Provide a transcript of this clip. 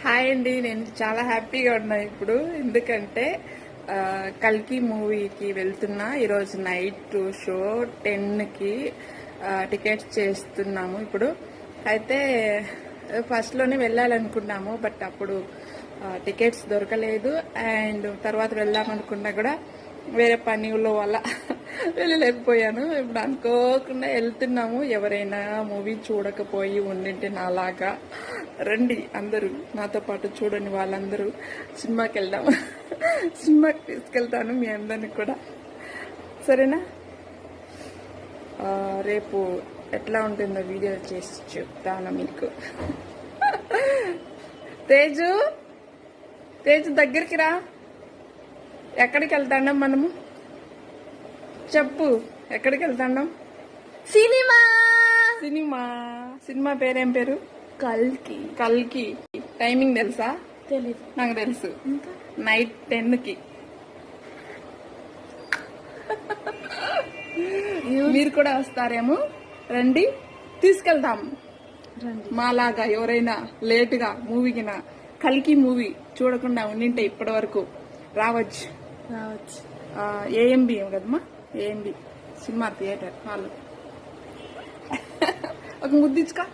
Hi అండి, నేను చాలా హ్యాపీగా ఉన్నా ఇప్పుడు. ఎందుకంటే కల్కి మూవీకి వెళ్తున్నా. ఈరోజు నైట్ షో 10కి టికెట్స్ చేస్తున్నాము ఇప్పుడు. అయితే ఫస్ట్లోనే వెళ్ళాలనుకున్నాము, బట్ అప్పుడు టికెట్స్ దొరకలేదు. అండ్ తర్వాత వెళ్దామనుకున్నా కూడా వేరే పనుల వల్ల వెళ్ళలేకపోయాను. ఇప్పుడు అనుకోకుండా వెళ్తున్నాము. ఎవరైనా మూవీ చూడకపోయి ఉండింటే నాలాగా రండి, అందరూ నాతో పాటు చూడండి. వాళ్ళందరూ సినిమాకి వెళ్దాం. సినిమాకి తీసుకెళ్తాను మీ అందరిని కూడా, సరేనా? రేపు ఎట్లా ఉంటుందో వీడియో చేసి చెప్తాను మీకు. తేజు తేజు దగ్గరికి రా. ఎక్కడికి వెళ్తాం మనము? చెప్పు, ఎక్కడికి వెళ్తాం? సినిమా సినిమా సినిమా పేరేం పేరు? కల్కి. కల్కి. టైమింగ్ తెలుసా? తెలీదు. నాకు తెలుసు, నైట్ 10కి. మీరు కూడా వస్తారేమో, రండి, తీసుకెళ్తాం. మాలాగా ఎవరైనా లేటుగా మూవీకి కల్కి మూవీ చూడకుండా ఉండింటే ఇప్పటి వరకు రావచ్చు. ఏఎంబి కదమ్మా, ఏఎంబి సినిమా థియేటర్ హాల్. ఒక ముద్దిచ్చుకా.